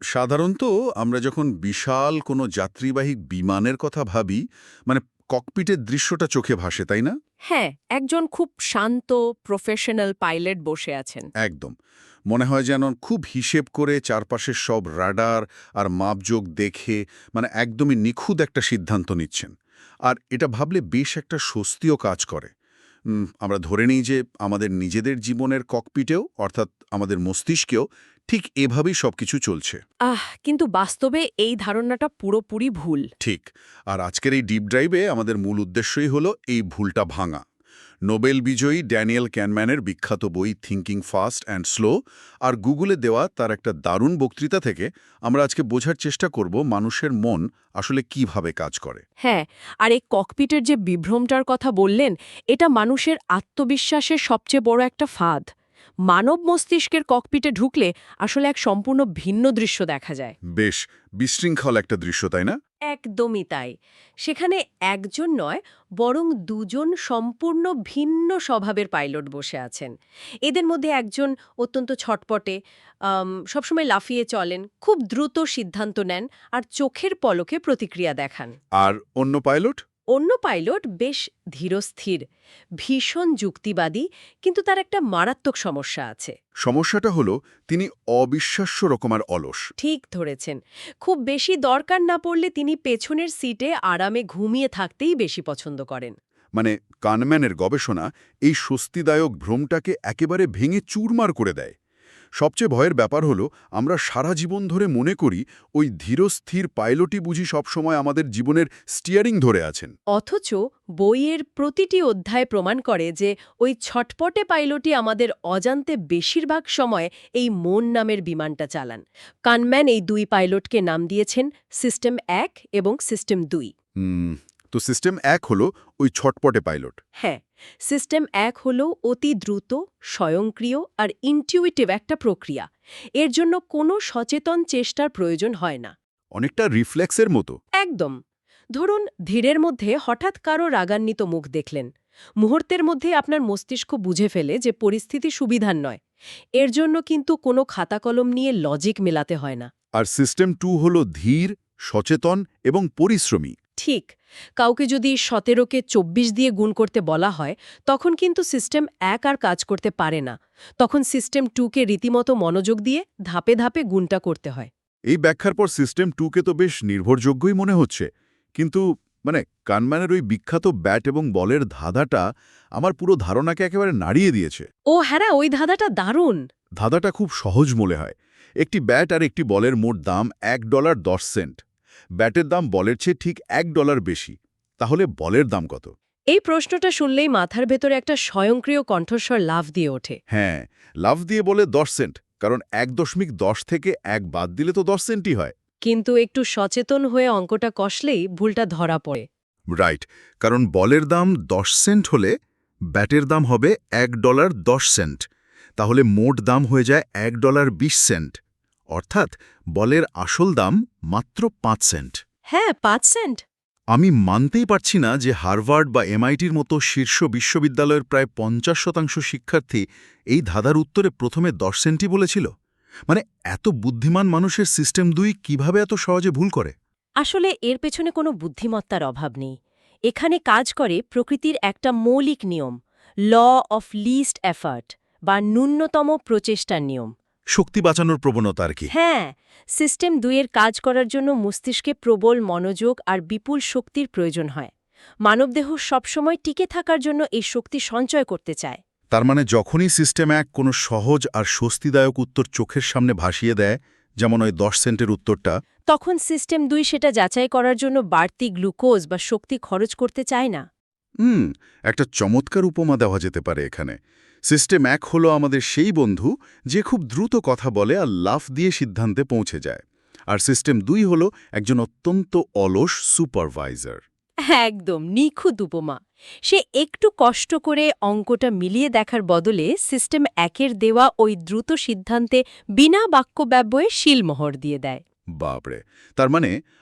সাধারণত আমরা যখন বিশাল কোনো যাত্রীবাহী বিমানের কথা ভাবি, মানে ককপিটের দৃশ্যটা চোখে ভাসে, তাই না? হ্যাঁ, একজন খুব শান্ত প্রফেশনাল পাইলট বসে আছেন। একদম। মনে হয় যেন খুব হিসেব করে চারপাশের সব রাডার আর মাপজোক দেখে একদমই নিখুঁত একটা সিদ্ধান্ত নিচ্ছেন। আর এটা ভাবলে বেশ একটা স্বস্তিও কাজ করে। আমরা ধরে নিই যে আমাদের নিজেদের জীবনের ককপিটেও, অর্থাৎ আমাদের মস্তিষ্কেও ঠিক এভাবেই সবকিছু চলছে। কিন্তু বাস্তবে এই ধারণাটা পুরোপুরি ভুল। ঠিক। আর আজকের এই ডিপ ড্রাইভে আমাদের মূল উদ্দেশ্যই হলো এই ভুলটা ভাঙা। নোবেল বিজয়ী ড্যানিয়েল ক্যানম্যানের বিখ্যাত বই থিঙ্কিং ফাস্ট অ্যান্ড স্লো আর গুগলে দেওয়া তার একটা দারুণ বক্তৃতা থেকে আমরা আজকে বোঝার চেষ্টা করব মানুষের মন আসলে কিভাবে কাজ করে। হ্যাঁ, আর এই ককপিটের যে বিভ্রমটার কথা বললেন, এটা মানুষের আত্মবিশ্বাসের সবচেয়ে বড় একটা ফাঁদ। মানব মস্তিষ্কের ককপিটে ঢুকলে আসলে এক সম্পূর্ণ ভিন্ন দৃশ্য দেখা যায়। বেশ বিশৃঙ্খল একটা দৃশ্য, তাই না? একদমই তাই। সেখানে একজন নয়, বরং দুজন সম্পূর্ণ ভিন্ন স্বভাবের পাইলট বসে আছেন। এদের মধ্যে একজন অত্যন্ত ছটপটে, সবসময় লাফিয়ে চলেন, খুব দ্রুত সিদ্ধান্ত নেন আর চোখের পলকে প্রতিক্রিয়া দেখান। আর অন্য পাইলট? অন্য পাইলট বেশ ধীরস্থির, ভীষণ যুক্তিবাদী, কিন্তু তার একটা মারাত্মক সমস্যা আছে। সমস্যাটা হলো তিনি অবিশ্বাস্য রকমের অলস। ঠিক ধরেছেন। খুব বেশি দরকার না পড়লে তিনি পেছনের সিটে আরামে ঘুমিয়ে থাকতেই বেশি পছন্দ করেন। কানম্যানের গবেষণা এই স্বস্তিদায়ক ভ্রমটাকে একেবারে ভেঙে চুরমার করে দেয়। সবচেয়ে ভয়ের ব্যাপার হলো আমরা সারা জীবন ধরে মনে করি ওই ধীরস্থির পাইলটই বুঝি সবসময় আমাদের জীবনের স্টিয়ারিং ধরে আছেন। অথচ বইয়ের প্রতিটি অধ্যায় প্রমাণ করে যে ওই ছটপটে পাইলটই আমাদের অজান্তে বেশিরভাগ সময় এই মন নামের বিমানটা চালান। কানম্যান এই দুই পাইলটকে নাম দিয়েছেন সিস্টেম ১ এবং সিস্টেম ২। তো সিস্টেম ১ হলো ওই ছটপটে পাইলট। হ্যাঁ, সিস্টেম ১ হল অতি দ্রুত, স্বয়ংক্রিয় আর ইনটিউইটিভ একটা প্রক্রিয়া। এর জন্য কোনো সচেতন চেষ্টার প্রয়োজন হয় না। অনেকটা রিফ্লেক্সের মতো। একদম। ধরুন, ধীরের মধ্যে হঠাৎ কারো রাগান্বিত মুখ দেখলেন। মুহূর্তের মধ্যে আপনার মস্তিষ্ক বুঝে ফেলে যে পরিস্থিতি সুবিধার নয়। এর জন্য কিন্তু কোনো খাতা কলম নিয়ে লজিক মেলাতে হয় না। আর সিস্টেম ২ হলো ধীর, সচেতন এবং পরিশ্রমী। ঠিক। কাউকে যদি ১৭কে ২৪ দিয়ে গুণ করতে বলা হয়, তখন কিন্তু সিস্টেম ১ আর কাজ করতে পারে না। তখন সিস্টেম ২কে রীতিমতো মনোযোগ দিয়ে ধাপে ধাপে গুণটা করতে হয়। এই ব্যাখ্যার পর সিস্টেম ২কে তো বেশ নির্ভরযোগ্যই মনে হচ্ছে। কিন্তু কানম্যানের ওই বিখ্যাত ব্যাট এবং বলের ধাঁধাটা আমার পুরো ধারণাকে একেবারে নাড়িয়ে দিয়েছে। ও হ্যাঁ, ওই ধাঁধাটা দারুণ। ধাঁধাটা খুব সহজ মনে হয়। একটি ব্যাট আর একটি বলের মোট দাম $১.১০। ব্যাটের দাম বলের চেয়ে ঠিক $১ বেশি। তাহলে বলের দাম কত? এই প্রশ্নটা শুনলেই মাথার ভেতরে একটা স্বয়ংক্রিয় কণ্ঠস্বর লাফ দিয়ে ওঠে। হ্যাঁ, লাফ দিয়ে বলে ১০ সেন্ট, কারণ ১.১০ থেকে ১ বাদ দিলে তো ১০ সেন্টই হয়। কিন্তু একটু সচেতন হয়ে অঙ্কটা কষলেই ভুলটা ধরা পড়ে। রাইট, কারণ বলের দাম ১০ সেন্ট হলে ব্যাটের দাম হবে $১.১০। তাহলে মোট দাম হয়ে যায় $১.২০। অর্থাৎ বলের আসল দাম মাত্র ৫ সেন্ট। হ্যাঁ, ৫ সেন্ট। আমি মানতেই পারছি না যে হার্ভার্ড বা এমআইটির মতো শীর্ষ বিশ্ববিদ্যালয়ের প্রায় ৫০% শিক্ষার্থী এই ধাঁধার উত্তরে প্রথমে ১০ সেন্টই বলেছিল। এত বুদ্ধিমান মানুষের সিস্টেম ২ কিভাবে এত সহজে ভুল করে? আসলে এর পেছনে কোনো বুদ্ধিমত্তার অভাব নেই। এখানে কাজ করে প্রকৃতির একটা মৌলিক নিয়ম, ল অফ লিস্ট এফার্ট বা ন্যূনতম প্রচেষ্টার নিয়ম। শক্তি বাঁচানোর প্রবণতা আর কি। হ্যাঁ, সিস্টেম ২ এর কাজ করার জন্য মস্তিষ্কে প্রবল মনোযোগ আর বিপুল শক্তির প্রয়োজন হয়। মানবদেহ সবসময় টিকে থাকার জন্য এই শক্তি সঞ্চয় করতে চায়। তার যখনই সিস্টেম ১ কোনো সহজ আর স্বস্তিদায়ক উত্তর চোখের সামনে ভাসিয়ে দেয়, যেমন ওই ১০ সেন্টের উত্তরটা, তখন সিস্টেম ২ সেটা যাচাই করার জন্য বাড়তি গ্লুকোজ বা শক্তি খরচ করতে চায় না। একটা চমৎকার উপমা দেওয়া যেতে পারে এখানে। সিস্টেম ১ হলো আমাদের সেই বন্ধু যে খুব দ্রুত কথা বলে আর লাফ দিয়ে সিদ্ধান্তে পৌঁছে যায়। আর সিস্টেম ২ হলো একজন অত্যন্ত অলস সুপারভাইজার। একদম নিখুঁত উপমা। সে একটু কষ্ট করে অঙ্কটা মিলিয়ে দেখার বদলে সিস্টেম ১-এর দেওয়া ওই দ্রুত সিদ্ধান্তে বিনা বাক্য ব্যবয়ে শিলমোহর দিয়ে দেয়। বাপরে! তার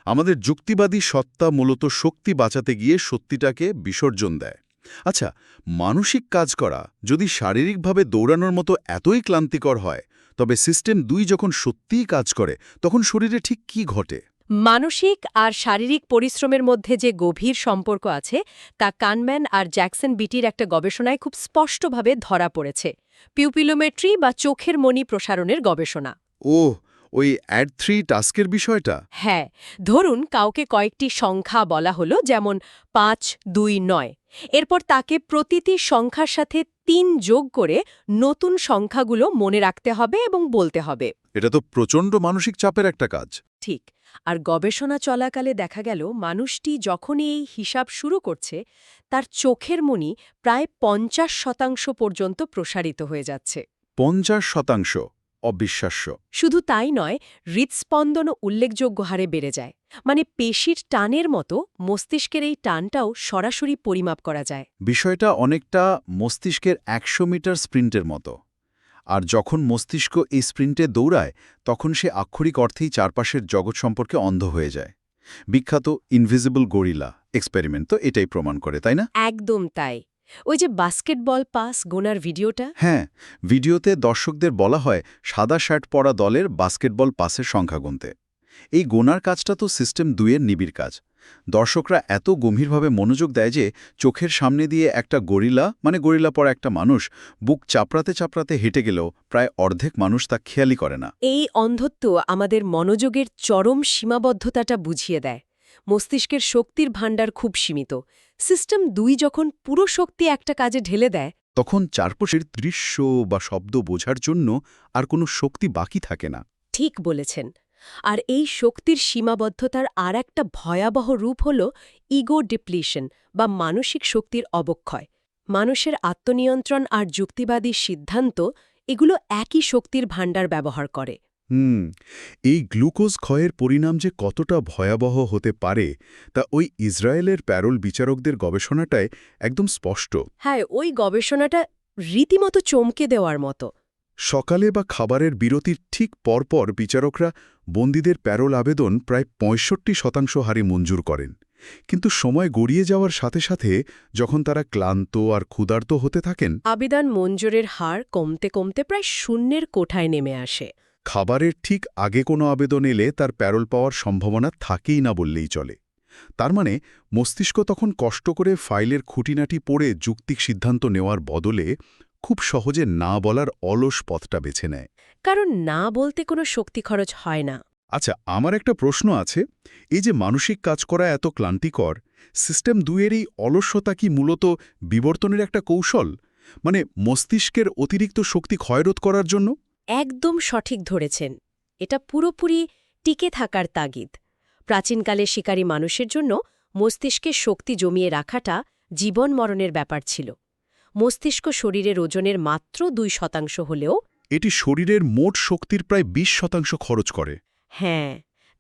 আমাদের যুক্তিবাদী সত্তা মূলত শক্তি বাঁচাতে গিয়ে সত্যিটাকে বিসর্জন দেয়। আচ্ছা, মানসিক কাজ করা যদি শারীরিকভাবে দৌড়ানোর মতো এতই ক্লান্তিকর হয়, তবে সিস্টেম 2 যখন সত্যিই কাজ করে তখন শরীরে ঠিক কি ঘটে? মানসিক আর শারীরিক পরিশ্রমের মধ্যে যে গভীর সম্পর্ক আছে তা কানম্যান আর জ্যাকসন বিটির একটা গবেষণায় খুব স্পষ্টভাবে ধরা পড়েছে। পিউপিলোমেট্রি বা চোখের মণি প্রসারণের গবেষণা। ওহ, ওই অ্যাড 3 টাস্কের বিষয়টা? হ্যাঁ, ধরুন কাউকে কয়েকটি সংখ্যা বলা হলো, যেমন ৫, ২, ৯। এরপর তাকে প্রতিটি সংখ্যার সাথে ৩ যোগ করে নতুন সংখ্যাগুলো মনে রাখতে হবে এবং বলতে হবে। এটা তো প্রচণ্ড মানসিক চাপের একটা কাজ। ঠিক। আর গবেষণা চলাকালে দেখা গেল মানুষটি যখনই এই হিসাব শুরু করছে তার চোখের মণি প্রায় ৫০% পর্যন্ত প্রসারিত হয়ে যাচ্ছে। ৫০%? অবিশ্বাস্য। শুধু তাই নয়, হৃৎস্পন্দনও উল্লেখযোগ্য হারে বেড়ে যায়। মানে পেশির টানের মতো মস্তিষ্কের এই টানটাও সরাসরি পরিমাপ করা যায়। বিষয়টা অনেকটা মস্তিষ্কের ১০০ মিটার স্প্রিন্টের মতো। আর যখন মস্তিষ্ক এই স্প্রিন্টে দৌড়ায় তখন সে আক্ষরিক অর্থেই চারপাশের জগৎ সম্পর্কে অন্ধ হয়ে যায়। বিখ্যাত ইনভিজিবল গরিলা এক্সপেরিমেন্ট তো এটাই প্রমাণ করে, তাই না? একদম তাই। ওই যে বাস্কেটবল পাস গোনার ভিডিওটা। হ্যাঁ, ভিডিওতে দর্শকদের বলা হয় সাদা শার্ট পরা দলের বাস্কেটবল পাসের সংখ্যা গুনতে। এই গোনার কাজটা তো সিস্টেম 2 এর নিবিড় কাজ। দর্শকরা এত গম্ভীরভাবে মনোযোগ দেয় যে চোখের সামনে দিয়ে একটা গরিলা পরা একটা মানুষ বুক চাপড়াতে চাপড়াতে হেঁটে গেলেও প্রায় অর্ধেক মানুষ তা খেয়ালই করে না। এই অন্ধত্ব আমাদের মনোযোগের চরম সীমাবদ্ধতাটা বুঝিয়ে দেয়। মস্তিষ্কের শক্তির ভাণ্ডার খুব সীমিত। সিস্টেম 2 যখন পুরো শক্তি একটা কাজে ঢেলে দেয়, তখন চারপাশের দৃশ্য বা শব্দ বোঝার জন্য আর কোনো শক্তি বাকি থাকে না। ঠিক বলেছেন। আর এই শক্তির সীমাবদ্ধতার আর একটা ভয়াবহ রূপ হল ইগো ডিপ্লিশন বা মানসিক শক্তির অবক্ষয়। মানুষের আত্মনিয়ন্ত্রণ আর যুক্তিবাদী সিদ্ধান্ত এগুলো একই শক্তির ভাণ্ডার ব্যবহার করে। এই গ্লুকোজ ক্ষয়ের পরিণাম যে কতটা ভয়াবহ হতে পারে তা ওই ইসরায়েলের প্যারোল বিচারকদের গবেষণাটায় একদম স্পষ্ট। হ্যাঁ, ওই গবেষণাটা রীতিমতো চমকে দেওয়ার মতো। সকালে বা খাবারের বিরতির ঠিক পরপর বিচারকরা বন্দীদের প্যারোল আবেদন প্রায় ৬৫% হারে মঞ্জুর করেন। কিন্তু সময় গড়িয়ে যাওয়ার সাথে সাথে যখন তারা ক্লান্ত আর ক্ষুধার্ত হতে থাকেন, আবেদন মঞ্জুরের হার কমতে কমতে প্রায় শূন্যের কোঠায় নেমে আসে। খাবারের ঠিক আগে কোনো আবেদন এলে তার প্যারোল পাওয়ার সম্ভাবনা থাকেই না বললেই চলে। তার মানে মস্তিষ্ক তখন কষ্ট করে ফাইলের খুঁটিনাটি পড়ে যুক্তিক সিদ্ধান্ত নেওয়ার বদলে খুব সহজে না বলার অলস পথটা বেছে নেয়। কারণ না বলতে কোনো শক্তি খরচ হয় না। আচ্ছা, আমার একটা প্রশ্ন আছে। এই যে মানসিক কাজ করা এত ক্লান্তিকর, সিস্টেম 2 এর এই অলস্যতা কি মূলত বিবর্তনের একটা কৌশল? মানে মস্তিষ্কের অতিরিক্ত শক্তি ক্ষয়রোধ করার জন্য? একদম সঠিক ধরেছেন। এটা পুরোপুরি টিকে থাকার তাগিদ। প্রাচীনকালে শিকারী মানুষের জন্য মস্তিষ্কে শক্তি জমিয়ে রাখাটা জীবন মরণের ব্যাপার ছিল। মস্তিষ্ক শরীরের ওজনের মাত্র 2% হলেও এটি শরীরের মোট শক্তির প্রায় 20% খরচ করে। হ্যাঁ,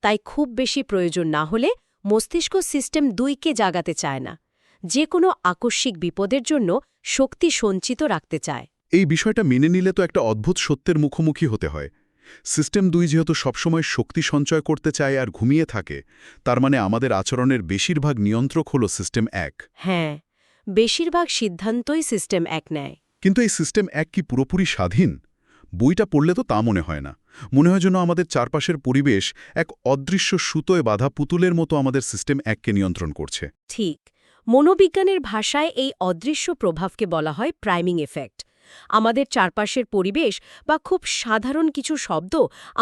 তাই খুব বেশি প্রয়োজন না হলে মস্তিষ্ক সিস্টেম 2কে জাগাতে চায় না। যে কোনো আকস্মিক বিপদের জন্য শক্তি সঞ্চিত রাখতে চায়। এই বিষয়টা মেনে নিলে তো একটা অদ্ভুত সত্যের মুখোমুখি হতে হয়। সিস্টেম 2 যেহেতু সবসময় শক্তি সঞ্চয় করতে চায় আর ঘুমিয়ে থাকে, তার মানে আমাদের আচরণের বেশিরভাগ নিয়ন্ত্রক হল সিস্টেম 1। হ্যাঁ, বেশিরভাগ সিদ্ধান্তই সিস্টেম 1 নেয়। কিন্তু এই সিস্টেম 1 কি পুরোপুরি স্বাধীন? বইটা পড়লে তো তা মনে হয় না। মনে হয় যেন আমাদের চারপাশের পরিবেশ এক অদৃশ্য সুতোয় বাঁধা পুতুলের মতো আমাদের সিস্টেম 1কে নিয়ন্ত্রণ করছে। ঠিক। মনোবিজ্ঞানের ভাষায় এই অদৃশ্য প্রভাবকে বলা হয় প্রাইমিং এফেক্ট। আমাদের চারপাশের পরিবেশ বা খুব সাধারণ কিছু শব্দ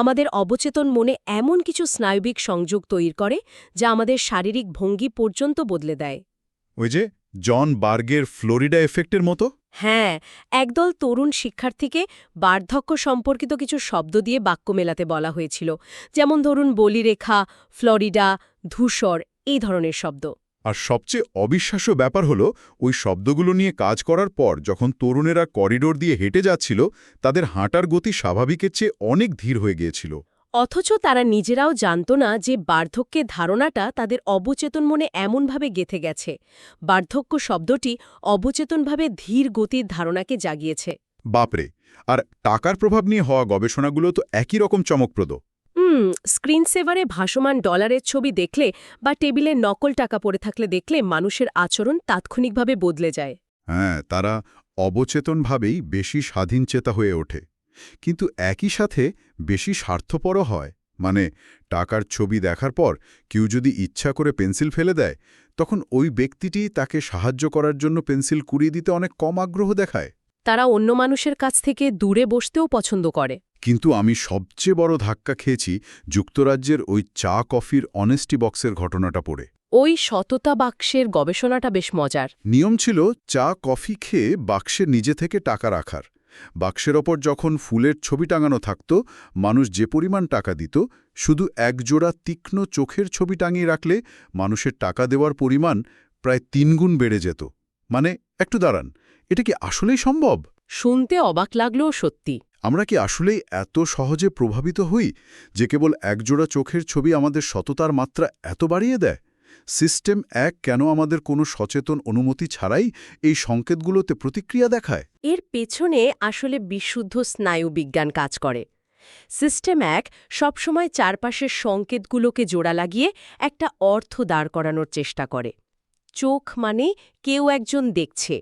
আমাদের অবচেতন মনে এমন কিছু স্নায়বিক সংযোগ তৈরি করে যা আমাদের শারীরিক ভঙ্গি পর্যন্ত বদলে দেয়। ওই যে জন বার্গের ফ্লোরিডা এফেক্টের মতো? হ্যাঁ, একদল তরুণ শিক্ষার্থীকে বার্ধক্য সম্পর্কিত কিছু শব্দ দিয়ে বাক্য মেলাতে বলা হয়েছিল, যেমন ধরুন বলিরেখা, ফ্লোরিডা, ধূসর, এই ধরনের শব্দ। আর সবচেয়ে অবিশ্বাস্য ব্যাপার হলো ওই শব্দগুলো নিয়ে কাজ করার পর যখন তরুণেরা করিডোর দিয়ে হেঁটে যাচ্ছিল, তাদের হাঁটার গতি স্বাভাবিকের চেয়ে অনেক ধীর হয়ে গিয়েছিল। অথচ তারা নিজেরাও জানত না যে বার্ধক্যের ধারণাটা তাদের অবচেতন মনে এমনভাবে গেঁথে গেছে। বার্ধক্য শব্দটি অবচেতনভাবে ধীর গতির ধারণাকে জাগিয়েছে। বাপরে! আর টাকার প্রভাব নিয়ে হওয়া গবেষণাগুলো তো একই রকম চমকপ্রদ। স্ক্রিনসেভারে ভাসমান ডলারের ছবি দেখলে বা টেবিলে নকল টাকা পড়ে থাকলে দেখলে মানুষের আচরণ তাৎক্ষণিকভাবে বদলে যায়। হ্যাঁ, তারা অবচেতনভাবেই বেশি স্বাধীনচেতা হয়ে ওঠে। কিন্তু একই সাথে বেশি স্বার্থপরও হয়। মানে টাকার ছবি দেখার পর কেউ যদি ইচ্ছা করে পেন্সিল ফেলে দেয়, তখন ওই ব্যক্তিটি তাকে সাহায্য করার জন্য পেন্সিল কুড়িয়ে দিতে অনেক কম আগ্রহ দেখায়। তারা অন্য মানুষের কাছ থেকে দূরে বসতেও পছন্দ করে। কিন্তু আমি সবচেয়ে বড় ধাক্কা খেয়েছি যুক্তরাজ্যের ওই চা কফির অনেস্টি বক্সের ঘটনাটা পড়ে। ওই সততা বাক্সের গবেষণাটা বেশ মজার। নিয়ম ছিল চা কফি খেয়ে বাক্সে নিজে থেকে টাকা রাখার। বাক্সের ওপর যখন ফুলের ছবি টাঙানো থাকত, মানুষ যে পরিমাণ টাকা দিত, শুধু একজোড়া তীক্ষ্ণ চোখের ছবি টাঙিয়ে রাখলে মানুষের টাকা দেওয়ার পরিমাণ প্রায় ৩ গুণ বেড়ে যেত। মানে একটু দাঁড়ান, এটা কি আসলেই সম্ভব? শুনতে অবাক লাগলেও সত্যি। আমরা কি আসলেই এত সহজে প্রভাবিত হই যে কেবল একজোড়া চোখের ছবি আমাদের সততার মাত্রা এত বাড়িয়ে দেয়? সিস্টেম এক কেন আমাদের কোনো সচেতন অনুমতি ছাড়াই এই সংকেতগুলোতে প্রতিক্রিয়া দেখায়? এর পেছনে আসলে বিশুদ্ধ স্নায়ুবিজ্ঞান কাজ করে। সিস্টেম এক সবসময় চারপাশের সংকেতগুলোকে জোড়া লাগিয়ে একটা অর্থ দাঁড় করানোর চেষ্টা করে। চোখ মানে কেউ একজন দেখছে।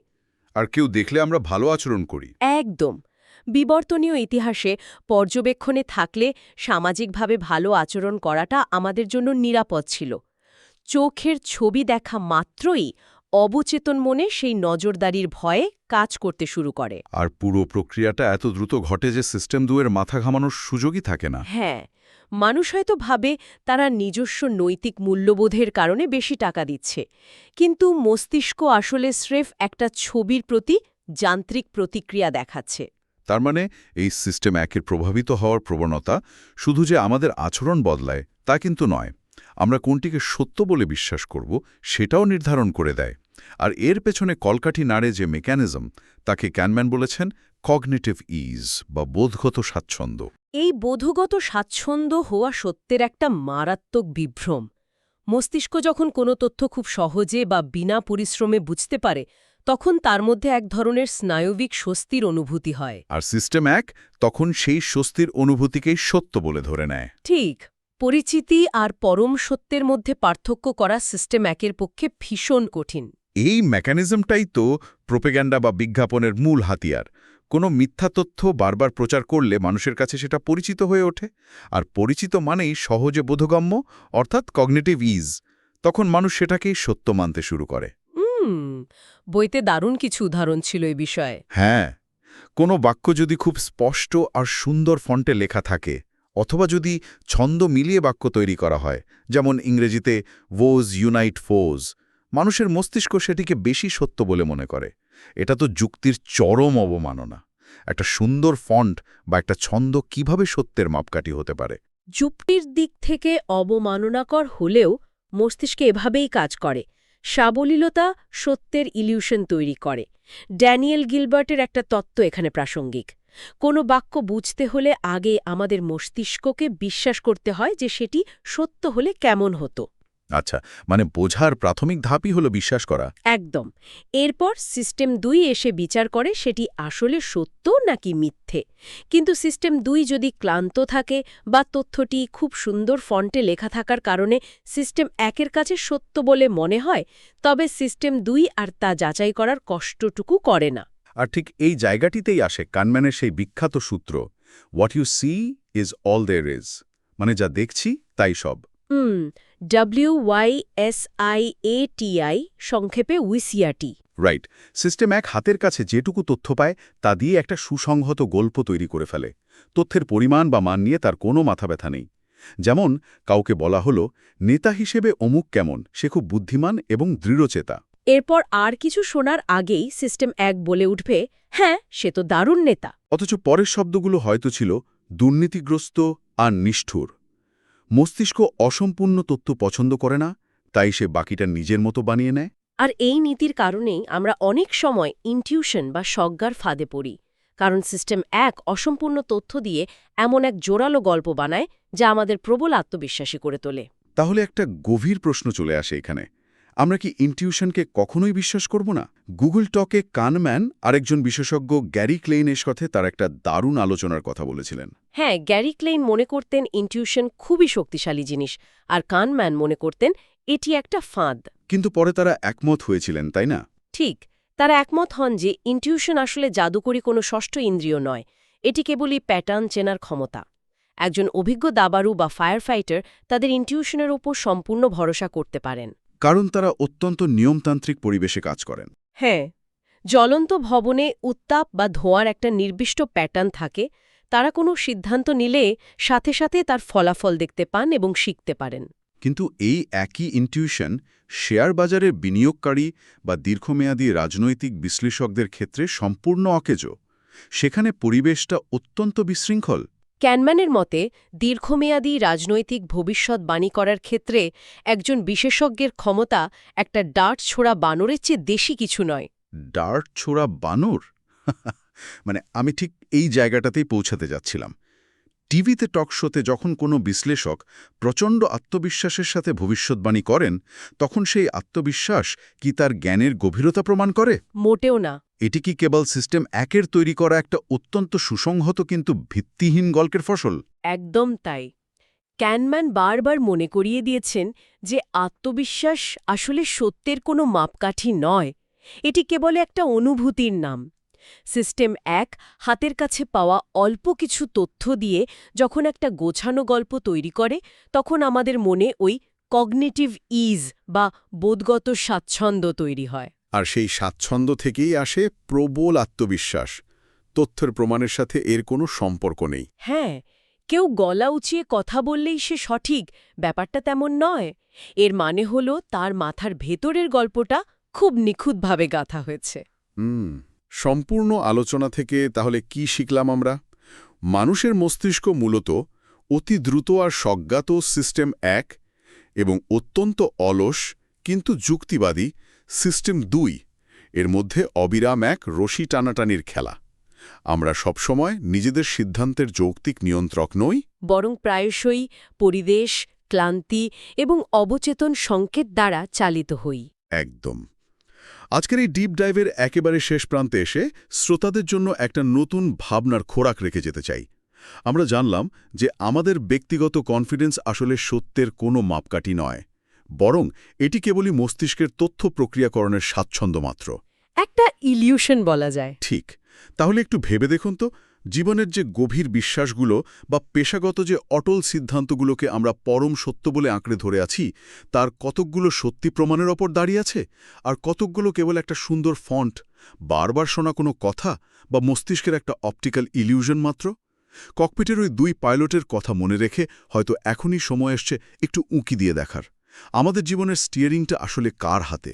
আর কেউ দেখলে আমরা ভালো আচরণ করি। একদম। বিবর্তনীয় ইতিহাসে পর্যবেক্ষণে থাকলে সামাজিকভাবে ভালো আচরণ করাটা আমাদের জন্য নিরাপদ ছিল। চোখের ছবি দেখা মাত্রই অবচেতন মনে সেই নজরদারির ভয়ে কাজ করতে শুরু করে। আর পুরো প্রক্রিয়াটা এত দ্রুত ঘটে যে সিস্টেম 2 এর মাথা ঘামানোর সুযোগই থাকে না। হ্যাঁ, মানুষ হয়তো ভাবে তারা নিজস্ব নৈতিক মূল্যবোধের কারণে বেশি টাকা দিচ্ছে, কিন্তু মস্তিষ্ক আসলে স্রেফ একটা ছবির প্রতি যান্ত্রিক প্রতিক্রিয়া দেখাচ্ছে। তার মানে এই সিস্টেম 1 এর প্রভাবিত হওয়ার প্রবণতা শুধু যে আমাদের আচরণ বদলায় তা কিন্তু নয়, আমরা কোনটিকে সত্য বলে বিশ্বাস করব সেটাও নির্ধারণ করে দেয়। আর এর পেছনে কলকাঠি নাড়ে যে মেকানিজম, তাকে ক্যানম্যান বলেছেন কগনিটিভ ইজ বা বোধগত স্বাচ্ছন্দ্য। এই বোধগত স্বাচ্ছন্দ্য হওয়া সত্যের একটা মারাত্মক বিভ্রম। মস্তিষ্ক যখন কোনো তথ্য খুব সহজে বা বিনা পরিশ্রমে বুঝতে পারে, তখন তার মধ্যে এক ধরনের স্নায়বিক স্বস্তির অনুভূতি হয়। আর সিস্টেম 1 তখন সেই স্বস্তির অনুভূতিকেই সত্য বলে ধরে নেয়। ঠিক, পরিচিতি আর পরম সত্যের মধ্যে পার্থক্য করা সিস্টেম একের পক্ষে ভীষণ কঠিন। এই মেকানিজমটাই তো প্রোপাগান্ডা বা বিজ্ঞাপনের মূল হাতিয়ার। কোনো মিথ্যা তথ্য বারবার প্রচার করলে মানুষের কাছে সেটা পরিচিত হয়ে ওঠে, আর পরিচিত মানেই সহজে বোধগম্য, অর্থাৎ কগনিটিভ ইজ। তখন মানুষ সেটাকেই সত্য মানতে শুরু করে। বইতে দারুণ কিছু উদাহরণ ছিল এই বিষয়ে। হ্যাঁ, কোনো বাক্য যদি খুব স্পষ্ট আর সুন্দর ফন্টে লেখা থাকে, অথবা যদি ছন্দ মিলিয়ে বাক্য তৈরি করা হয়, যেমন ইংরেজিতে ওজ ইউনাইট ফোজ, মানুষের মস্তিষ্ক সেটিকে বেশি সত্য বলে মনে করে। এটা তো যুক্তির চরম অবমাননা। একটা সুন্দর ফন্ট বা একটা ছন্দ কিভাবে সত্যের মাপকাঠি হতে পারে? যুক্তির দিক থেকে অবমাননাকর হলেও মস্তিষ্কে এভাবেই কাজ করে। সাবলীলতা সত্যের ইলিউশন তৈরি করে। ড্যানিয়েল গিলবার্টের একটা তত্ত্ব এখানে প্রাসঙ্গিক। কোনো বাক্য বুঝতে হলে আগে আমাদের মস্তিষ্ককে বিশ্বাস করতে হয় যে সেটি সত্য হলে কেমন হতো। আচ্ছা, মানে বোঝার প্রাথমিক ধাপই হলো বিশ্বাস করা। একদম। এরপর সিস্টেম 2 এসে বিচার করে সেটি আসলে সত্য নাকি মিথ্যে। কিন্তু সিস্টেম 2 যদি ক্লান্ত থাকে বা তথ্যটি খুব সুন্দর ফন্টে লেখা থাকার কারণে সিস্টেম 1 কাছে সত্য বলে মনে হয়, তবে সিস্টেম 2 আর তা যাচাই করার কষ্টটুকু করে না। আর ঠিক এই জায়গাটিতেই আসে কানম্যানের সেই বিখ্যাত সূত্র, what you see is all there is, মানে যা দেখছি তাই সব। WYSIATI, সংক্ষেপে উইসিআরটি। রাইট। সিস্টেম 1 হাতের কাছে যেটুকু তথ্য পায় তা দিয়ে একটা সুসংহত গল্প তৈরি করে ফেলে। তথ্যের পরিমাণ বা মান নিয়ে তার কোনো মাথা ব্যথা নেই। যেমন কাউকে বলা হলো, নেতা হিসেবে অমুক কেমন, সে খুব বুদ্ধিমান এবং দৃঢ়চেতা। এরপর আর কিছু শোনার আগেই সিস্টেম 1 বলে উঠবে, হ্যাঁ, সে তো দারুণ নেতা। অথচ পরের শব্দগুলো হয়তো ছিল দুর্নীতিগ্রস্ত আর নিষ্ঠুর। মস্তিষ্ক অসম্পূর্ণ তথ্য পছন্দ করে না, তাই সে বাকিটা নিজের মতো বানিয়ে নেয়। আর এই নীতির কারণেই আমরা অনেক সময় ইনটিউশন বা স্বজ্ঞার ফাঁদে পড়ি। কারণ সিস্টেম 1 অসম্পূর্ণ তথ্য দিয়ে এমন এক জোরালো গল্প বানায় যা আমাদের প্রবল আত্মবিশ্বাসী করে তোলে। তাহলে একটা গভীর প্রশ্ন চলে আসে এখানে, আমরা কি ইনটিউশনকে কখনোই বিশ্বাস করব না? গুগল টকে কানম্যান আরেকজন বিশেষজ্ঞ গ্যারি ক্লেইনের সাথে তার একটা দারুণ আলোচনার কথা বলেছিলেন। হ্যাঁ, গ্যারি ক্লেইন মনে করতেন ইনটিউশন খুবই শক্তিশালী জিনিস, আর কানম্যান মনে করতেন এটি একটা ফাঁদ। কিন্তু পরে তারা একমত হয়েছিলেন, তাই না? ঠিক, তারা একমত হন যে ইনটিউশন আসলে জাদুকরী কোনো ষষ্ঠ ইন্দ্রিয় নয়। এটি কেবলই প্যাটার্ন চেনার ক্ষমতা। একজন অভিজ্ঞ দাবাড়ু বা ফায়ার ফাইটার তাদের ইনটিউশনের ওপর সম্পূর্ণ ভরসা করতে পারেন। কারণ তারা অত্যন্ত নিয়মতান্ত্রিক পরিবেশে কাজ করেন। হ্যাঁ, জ্বলন্ত ভবনে উত্তাপ বা ধোঁয়ার একটা নির্দিষ্ট প্যাটার্ন থাকে। তারা কোনো সিদ্ধান্ত নিলে সাথে সাথে তার ফলাফল দেখতে পান এবং শিখতে পারেন। কিন্তু এই একই ইনটিউশন শেয়ার বাজারের বিনিয়োগকারী বা দীর্ঘমেয়াদী রাজনৈতিক বিশ্লেষকদের ক্ষেত্রে সম্পূর্ণ অকেজো। সেখানে পরিবেশটা অত্যন্ত বিশৃঙ্খল। ক্যানম্যানের মতে দীর্ঘমেয়াদী রাজনৈতিক ভবিষ্যৎবাণী করার ক্ষেত্রে একজন বিশেষজ্ঞের ক্ষমতা একটা ডার্ট ছোড়া বানরের চেয়ে দেশি কিছু নয়। ডার্ট ছোড়া বানর? মানে আমি ঠিক এই জায়গাটাতেই পৌঁছাতে যাচ্ছিলাম। টিভিতে টক শোতে যখন কোনো বিশ্লেষক প্রচণ্ড আত্মবিশ্বাসের সাথে ভবিষ্যৎবাণী করেন, তখন সেই আত্মবিশ্বাস কি তার জ্ঞানের গভীরতা প্রমাণ করে? মোটেও না। এটি কি কেবল সিস্টেম একের তৈরি করা একটা অত্যন্ত সুসংহত কিন্তু ভিত্তিহীন গল্পের ফসল? একদম তাই। ক্যানম্যান বারবার মনে করিয়ে দিয়েছেন যে আত্মবিশ্বাস আসলে সত্যের কোনো মাপকাঠি নয়। এটি কেবল একটা অনুভূতির নাম। সিস্টেম এক হাতের কাছে পাওয়া অল্প কিছু তথ্য দিয়ে যখন একটা গোছানো গল্প তৈরি করে, তখন আমাদের মনে ওই কগনিটিভ ইজ বা বোধগত স্বাচ্ছন্দ্য তৈরি হয়। আর সেই স্বাচ্ছন্দ্য থেকেই আসে প্রবল আত্মবিশ্বাস। তথ্যের প্রমাণের সাথে এর কোনো সম্পর্ক নেই। হ্যাঁ, কেউ গলা উঁচিয়ে কথা বললেই সে সঠিক, ব্যাপারটা তেমন নয়। এর মানে হলো তার মাথার ভেতরের গল্পটা খুব নিখুঁতভাবে গাঁথা হয়েছে। সম্পূর্ণ আলোচনা থেকে তাহলে কি শিখলাম আমরা? মানুষের মস্তিষ্ক মূলত অতি দ্রুত আর স্বজ্ঞাত সিস্টেম এক এবং অত্যন্ত অলস কিন্তু যুক্তিবাদী সিস্টেম ২ এর মধ্যে অবিরাম এক রশি টানাটানির খেলা। আমরা সবসময় নিজেদের সিদ্ধান্তের যৌক্তিক নিয়ন্ত্রক নই, বরং প্রায়শই পরিবেশ, ক্লান্তি এবং অবচেতন সংকেত দ্বারা চালিত হই। একদম। আজকের এই ডিপ ডাইভের একেবারে শেষ প্রান্তে এসে শ্রোতাদের জন্য একটা নতুন ভাবনার খোরাক রেখে যেতে চাই। আমরা জানলাম যে আমাদের ব্যক্তিগত কনফিডেন্স আসলে সত্যের কোনো মাপকাঠি নয়, বরং এটি কেবলই মস্তিষ্কের তথ্য প্রক্রিয়াকরণের স্বাচ্ছন্দ্য মাত্র। একটা ইলিউশন বলা যায়। ঠিক। তাহলে একটু ভেবে দেখুন তো, জীবনের যে গভীর বিশ্বাসগুলো বা পেশাগত যে অটল সিদ্ধান্তগুলোকে আমরা পরম সত্য বলে আঁকড়ে ধরে আছি, তার কতকগুলো সত্যি প্রমাণের ওপর দাঁড়িয়ে আছে, আর কতকগুলো কেবল একটা সুন্দর ফন্ট, বারবার শোনা কোনো কথা বা মস্তিষ্কের একটা অপটিক্যাল ইলিউশন মাত্র। ককপিটের ওই ২ পাইলটের কথা মনে রেখে হয়তো এখনই সময় এসছে একটু উঁকি দিয়ে দেখার, আমাদের জীবনের স্টিয়ারিংটা আসলে কার হাতে।